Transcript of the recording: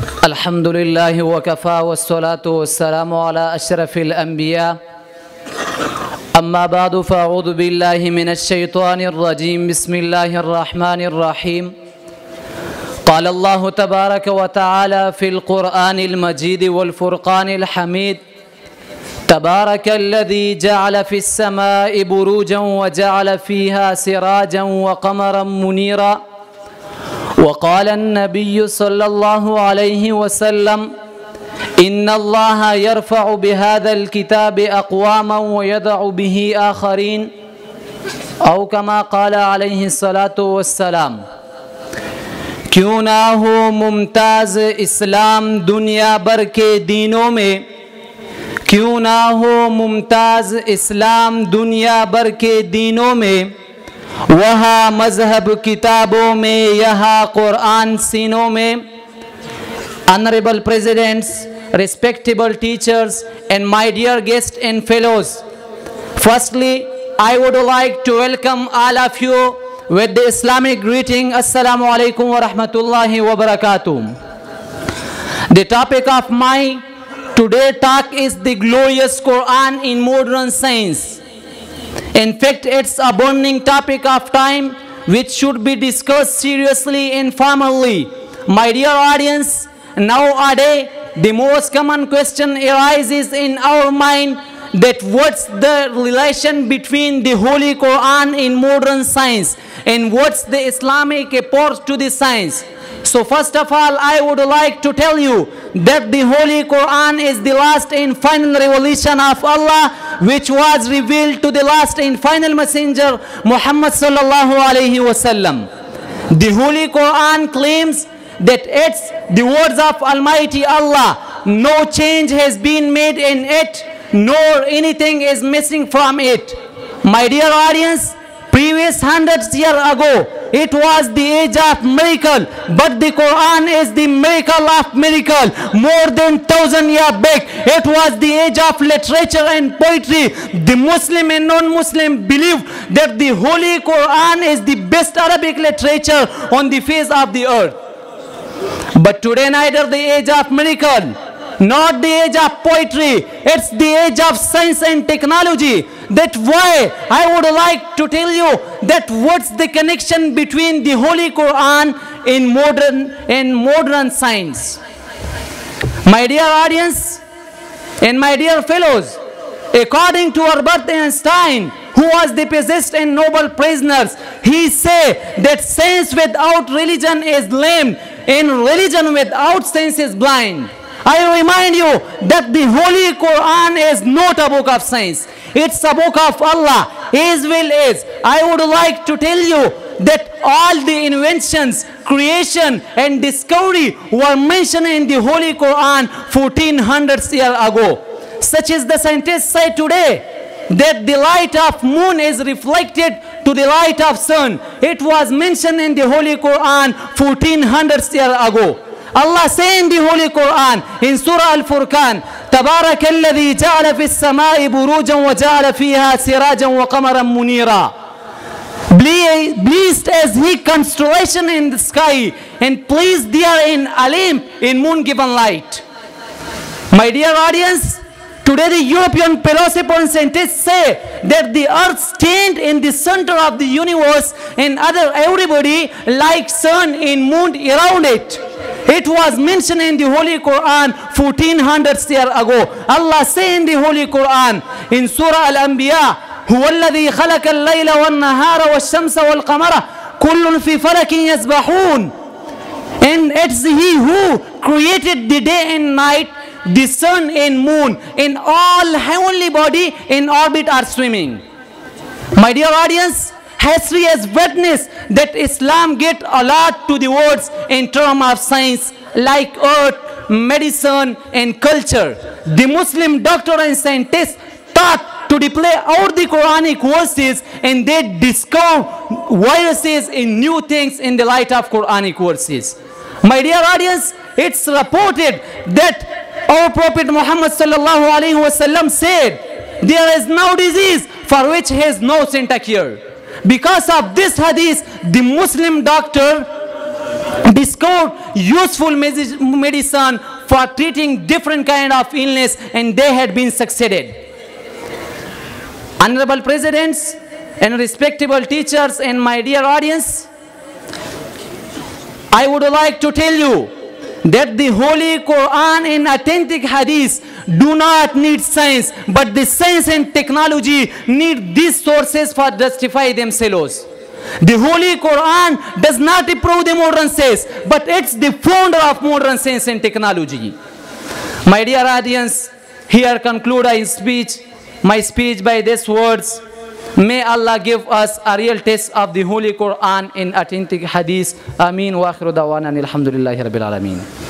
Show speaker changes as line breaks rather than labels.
الحمد لله وكفى والصلاة والسلام على أشرف الأنبياء أما بعد فأعوذ بالله من الشيطان الرجيم بسم الله الرحمن الرحيم قال الله تبارك وتعالى في القرآن المجيد والفرقان الحميد تبارك الذي جعل في السماء بروجا وجعل فيها سراجا وقمرا منيرا وقال النبي صلى الله عليه وسلم إن الله يرفع بهذا الكتاب أقواما ويضع به آخرين أو كما قال عليه الصلاة والسلام क्यों ना हो मुमताज़ इस्लाम दुनिया भर के दीनों में क्यों ना हो मुमताज़ इस्लाम दुनिया भर के दीनों में वहाँ मजहब किताबों में यहाँ कुरान सीनों में Honorable Presidents, respectable teachers and my dear guests and fellows, firstly I would like to welcome all of you with the Islamic greeting Assalamu alaikum wa rahmatullahi wa barakatuh. The topic of my today talk is the glorious Quran in modern science. In fact, it's a burning topic of time which should be discussed seriously and formally. My dear audience, nowadays the most common question arises in our mind that what's the relation between the Holy Quran in modern science and what's the Islamic approach to the science. So first of all, I would like to tell you that the Holy Quran is the last and final revelation of Allah which was revealed to the last and final messenger Muhammad sallallahu alaihi wasallam. The Holy Quran claims that it's the words of Almighty Allah. No change has been made in it, nor anything is missing from it. My dear audience, previous hundreds years ago, it was the age of miracle, but the Quran is the miracle of miracle. More than 1,000 years back, it was the age of literature and poetry. The Muslim and non-Muslim believe that the Holy Quran is the best Arabic literature on the face of the earth. But today neither the age of miracle, not the age of poetry, it's the age of science and technology. That's why I would like to tell you that what's the connection between the Holy Quran and modern science. My dear audience and my dear fellows, according to Albert Einstein, who was the physicist and Nobel prize, he said that science without religion is lame and religion without science is blind. I remind you that the Holy Quran is not a book of science. It's a book of Allah. His will is. I would like to tell you that all the inventions, creation and discovery were mentioned in the Holy Quran 1400 years ago. Such as the scientists say today that the light of moon is reflected to the light of sun. It was mentioned in the Holy Quran 1400 years ago. Allah say in the Holy Quran in Surah Al-Furqan, تبارك الذي جعل في السماء بروجا وجعل فيها سراجا وقمرا منيرا. Blessed as he constellation in the sky and placed therein a lamp in moon given light. My dear audience, today the European philosophers and scientists say that the earth stands in the center of the universe and everybody like sun and moon around it. It was mentioned in the Holy Quran 1400 years ago. Allah say in the Holy Quran in Surah Al-Anbiya, هو الذي خلق الليل والنهار والشمس والقمر كل في فلك يسبحون. And it's he who created the day and night, the sun and moon, and all heavenly body in orbit are swimming. My dear audience, history has witnessed that Islam get a lot to the words in terms of science like earth, medicine and culture. The Muslim doctor and scientists thought to display out the Quranic verses and they discover viruses and new things in the light of Quranic verses. My dear audience, it's reported that our Prophet Muhammad sallallahu alaihi wasallam said, there is no disease for which he has no cure. Because of this hadith, the Muslim doctor discovered useful medicine for treating different kind of illness, and they had been succeeded. Honorable presidents and respectable teachers and my dear audience, I would like to tell you that the Holy Quran and authentic hadith do not need science, but the science and technology need these sources for justify themselves. The Holy Quran does not approve the modern science, but it's the founder of modern science and technology. My dear audience, here conclude my speech by these words. May Allah give us a real taste of the Holy Quran in authentic hadith. Ameen wa akhiru dawana alhamdulillahi rabbil alameen.